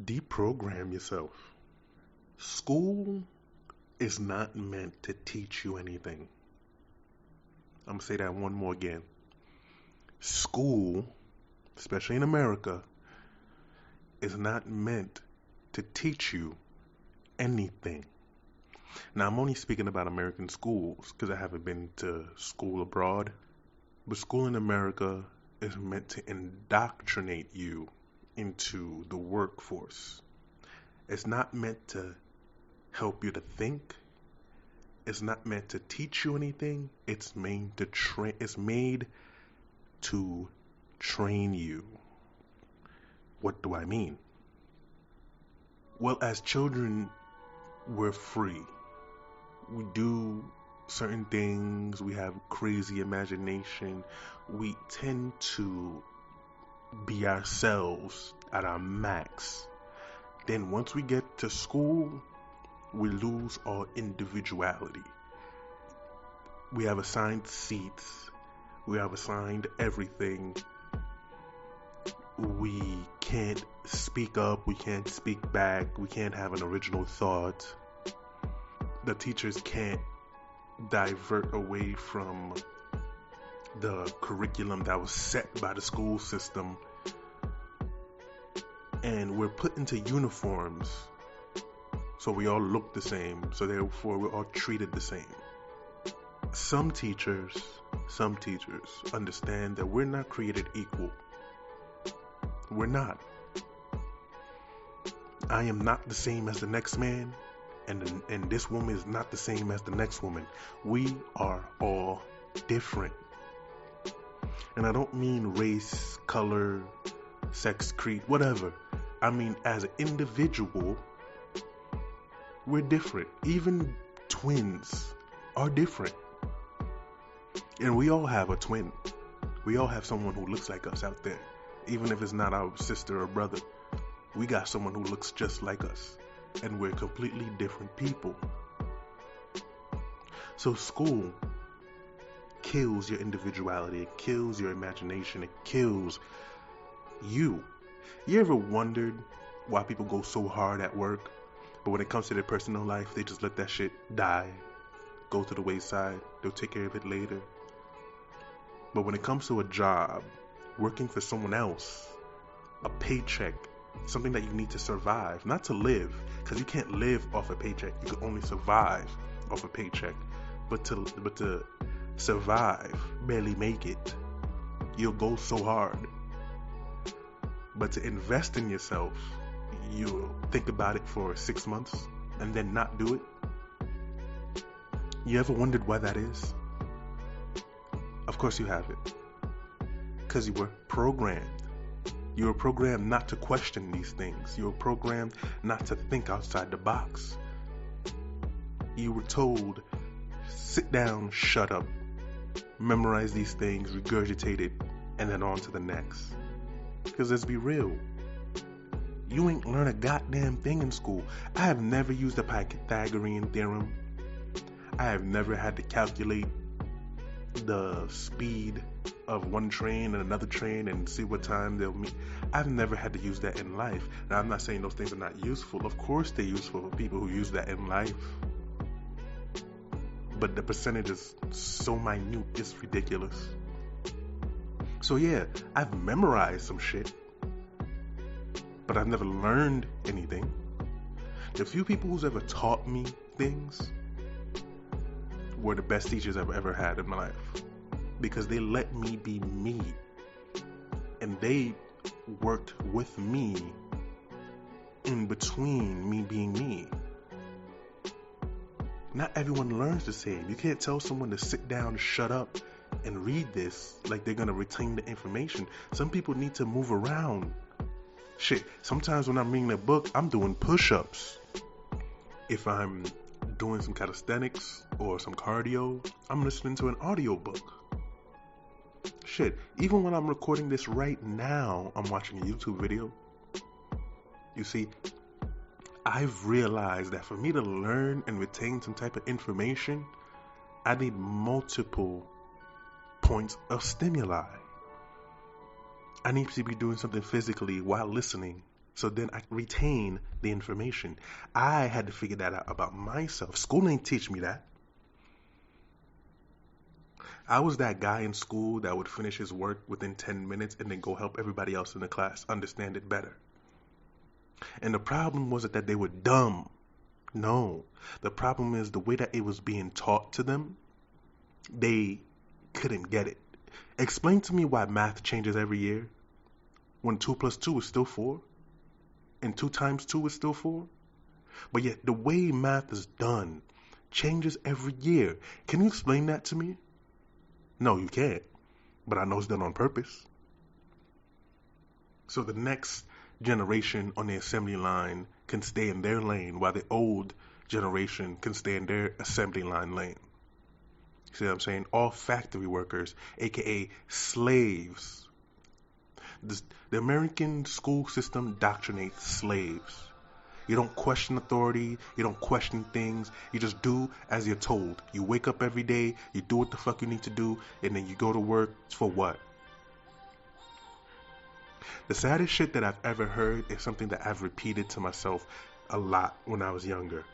Deprogram yourself. School is not meant to teach you anything. I'm going to say that one more again. School, especially in America, is not meant to teach you anything. Now, I'm only speaking about American schools because I haven't been to school abroad. But school in America is meant to indoctrinate you into the workforce. It's not meant to help you to think. It's not meant to teach you anything. It's made to train you. What do I mean? Well, as children, we're free. We do certain things. We have crazy imagination. We tend to be ourselves at our max. Then once we get to school, we lose our individuality. We have assigned seats. We have assigned everything. We can't speak up. We can't speak back. We can't have an original thought. The teachers can't divert away from the curriculum that was set by the school system. And we're put into uniforms. So we all look the same. So therefore we're all treated the same. Some teachers understand that we're not created equal. We're not. I am not the same as the next man, and this woman is not the same as the next woman. We are all different. And I don't mean race, color, sex, creed, whatever. I mean as an individual, we're different. Even twins are different. And we all have a twin. We all have someone who looks like us out there. Even if it's not our sister or brother, we got someone who looks just like us. And we're completely different people. So school kills your individuality. It kills your imagination. It kills you. You ever wondered why people go so hard at work, but when it comes to their personal life, they just let that shit die, go to the wayside? They'll take care of it later. But when it comes to a job, working for someone else, a paycheck, something that you need to survive, not to live, because you can't live off a paycheck. You can only survive off a paycheck. But to survive, barely make it, you'll go so hard. But to invest in yourself, you'll think about it for 6 months and then not do it. You ever wondered why that is? Of course you haven't. Because you were programmed. You were programmed not to question these things. You were programmed not to think outside the box. You were told, sit down, shut up, memorize these things, regurgitate it, and then on to the next. Because let's be real, you ain't learn a goddamn thing in school. I have never used the Pythagorean theorem. I have never had to calculate the speed of one train and another train and see what time they'll meet. I've never had to use that in life. Now, I'm not saying those things are not useful. Of course they're useful for people who use that in life. But the percentage is so minute, it's ridiculous. So yeah, I've memorized some shit, but I've never learned anything. The few people who's ever taught me things were the best teachers I've ever had in my life, because they let me be me, and they worked with me in between me being me. Not everyone learns the same. You can't tell someone to sit down, shut up, and read this like they're gonna retain the information. Some people need to move around. Shit, sometimes when I'm reading a book, I'm doing push-ups. If I'm doing some calisthenics or some cardio, I'm listening to an audiobook. Shit, even when I'm recording this right now, I'm watching a YouTube video. You see, I've realized that for me to learn and retain some type of information, I need multiple points of stimuli. I need to be doing something physically while listening. So then I retain the information. I had to figure that out about myself. School didn't teach me that. I was that guy in school that would finish his work within 10 minutes and then go help everybody else in the class understand it better. And the problem wasn't that they were dumb. No. The problem is the way that it was being taught to them, they couldn't get it. Explain to me why math changes every year when 2 plus 2 is still 4 and 2 times 2 is still 4. But yet the way math is done changes every year. Can you explain that to me? No, you can't. But I know it's done on purpose. So the next generation on the assembly line can stay in their lane while the old generation can stay in their assembly line lane. See what I'm saying? All factory workers, aka slaves. The American school system indoctrinates slaves. You don't question authority. You don't question things. You just do as you're told. You wake up every day. You do what the fuck you need to do. And then you go to work for what? The saddest shit that I've ever heard is something that I've repeated to myself a lot when I was younger.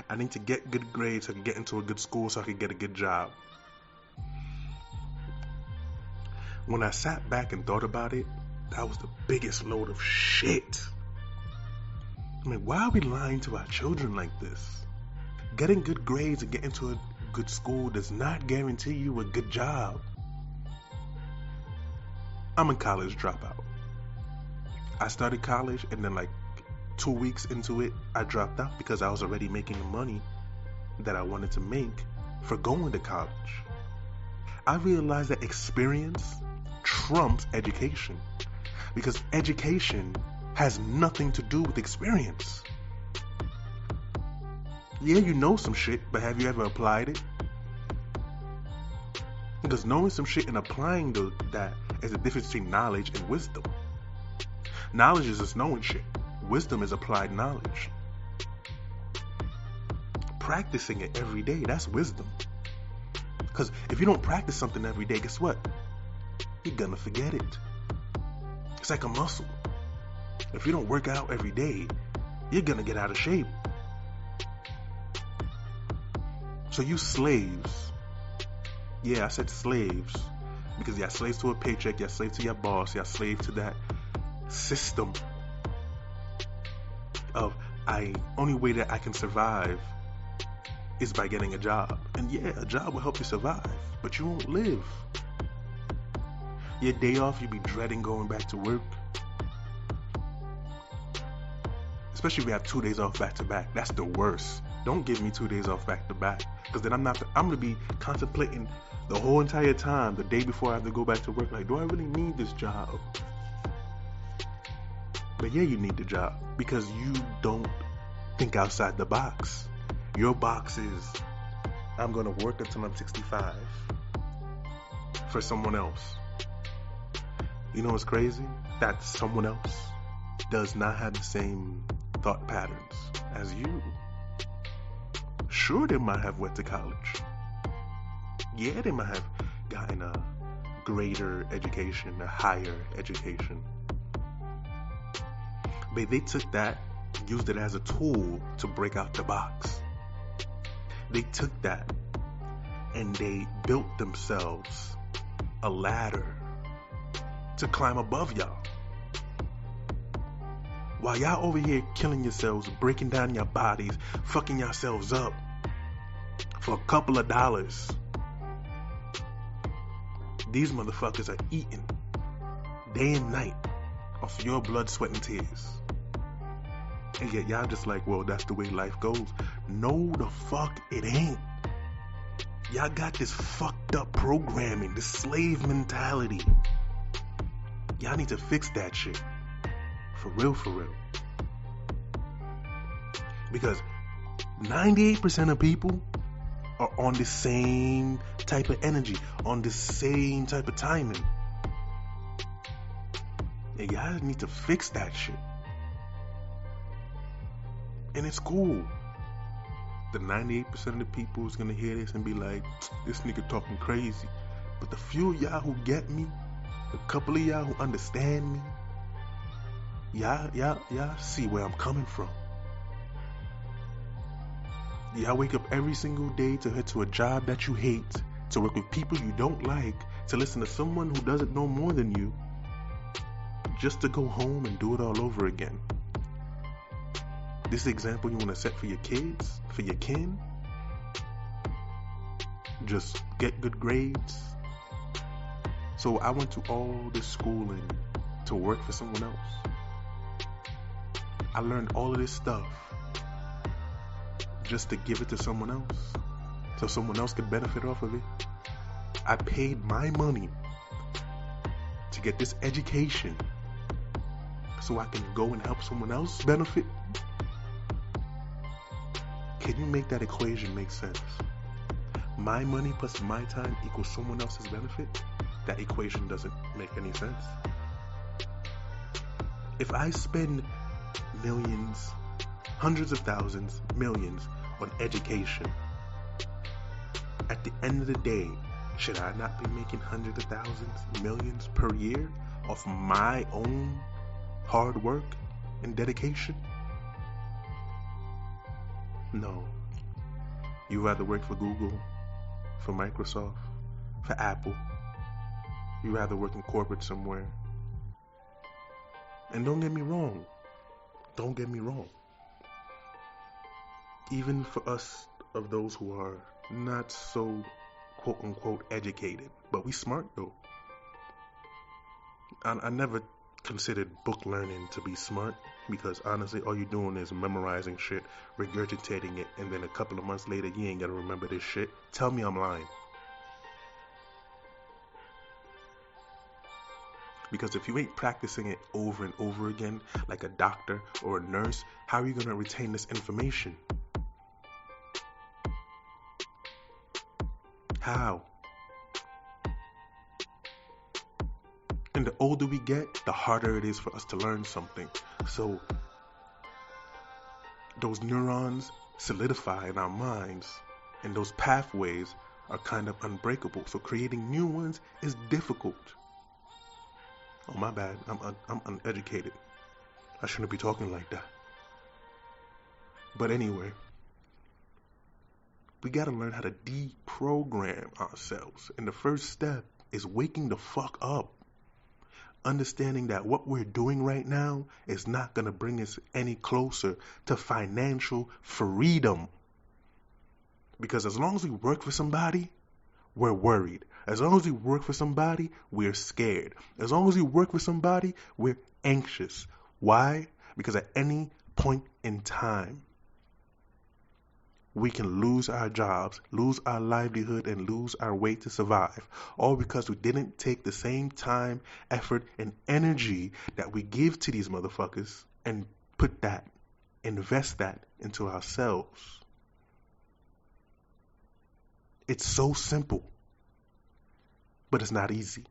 I need to get good grades so I can get into a good school so I can get a good job. When I sat back and thought about it, that was the biggest load of shit. I mean, why are we lying to our children like this? Getting good grades and getting into a good school does not guarantee you a good job. I'm a college dropout. I started college and then like 2 weeks into it, I dropped out because I was already making the money that I wanted to make for going to college. I realized that experience trumps education because education has nothing to do with experience. Yeah, you know some shit, but have you ever applied it? Because knowing some shit and applying that is the difference between knowledge and wisdom. Knowledge is just knowing shit. Wisdom is applied knowledge. Practicing it every day, that's wisdom. Because if you don't practice something every day, guess what? You're gonna forget it. It's like a muscle. If you don't work out every day, you're gonna get out of shape. So you slaves, yeah, I said slaves, because you're slaves to a paycheck, you're slave to your boss, you're slave to that system of only way that I can survive is by getting a job. And yeah, a job will help you survive, but you won't live. Your day off, you be dreading going back to work. Especially if you have 2 days off back to back. That's the worst. Don't give me 2 days off back to back, because then I'm gonna be contemplating the whole entire time, the day before I have to go back to work, like, do I really need this job? But yeah, you need the job because you don't think outside the box. Your box is, I'm gonna work until I'm 65 for someone else. You know what's crazy? That someone else does not have the same thought patterns as you. Sure, they might have went to college. Yeah, they might have gotten a greater education, a higher education. But they took that, used it as a tool to break out the box. They took that and they built themselves a ladder to climb above y'all. While y'all over here killing yourselves, breaking down your bodies, fucking yourselves up for a couple of dollars, these motherfuckers are eating day and night off your blood, sweat, and tears. And yet y'all just like, well, that's the way life goes. No, the fuck it ain't. Y'all got this fucked up programming, this slave mentality. Y'all need to fix that shit. For real, for real. Because 98% of people are on the same type of energy, on the same type of timing. And y'all need to fix that shit. And it's cool. The 98% of the people is gonna hear this and be like, this nigga talking crazy. But the few of y'all who get me, the couple of y'all who understand me, Y'all see where I'm coming from. Y'all wake up every single day to head to a job that you hate, to work with people you don't like, to listen to someone who doesn't know more than you, just to go home and do it all over again. This example you want to set for your kids, for your kin? Just get good grades. So I went to all this schooling to work for someone else. I learned all of this stuff just to give it to someone else, so someone else could benefit off of it. I paid my money to get this education so I can go and help someone else benefit. Can you make that equation make sense? My money plus my time equals someone else's benefit? That equation doesn't make any sense. If I spend millions, hundreds of thousands, millions on education, at the end of the day, should I not be making hundreds of thousands, millions per year off my own hard work and dedication? No. You rather work for Google, for Microsoft, for Apple. You rather work in corporate somewhere. And don't get me wrong. Even for us of those who are not so quote unquote educated, but we smart though. I never considered book learning to be smart, because honestly all you're doing is memorizing shit, regurgitating it, and then a couple of months later you ain't gonna remember this shit. Tell me I'm lying. Because if you ain't practicing it over and over again like a doctor or a nurse, how are you gonna retain this information? How? And the older we get, the harder it is for us to learn something. So those neurons solidify in our minds, and those pathways are kind of unbreakable. So creating new ones is difficult. Oh, my bad. I'm uneducated. I shouldn't be talking like that. But anyway, we gotta learn how to deprogram ourselves. And the first step is waking the fuck up. Understanding that what we're doing right now is not gonna bring us any closer to financial freedom. Because as long as we work for somebody, we're worried. As long as we work for somebody, we're scared. As long as we work for somebody, we're anxious. Why? Because at any point in time, we can lose our jobs, lose our livelihood, and lose our way to survive. All because we didn't take the same time, effort, and energy that we give to these motherfuckers and invest that into ourselves. It's so simple, but it's not easy.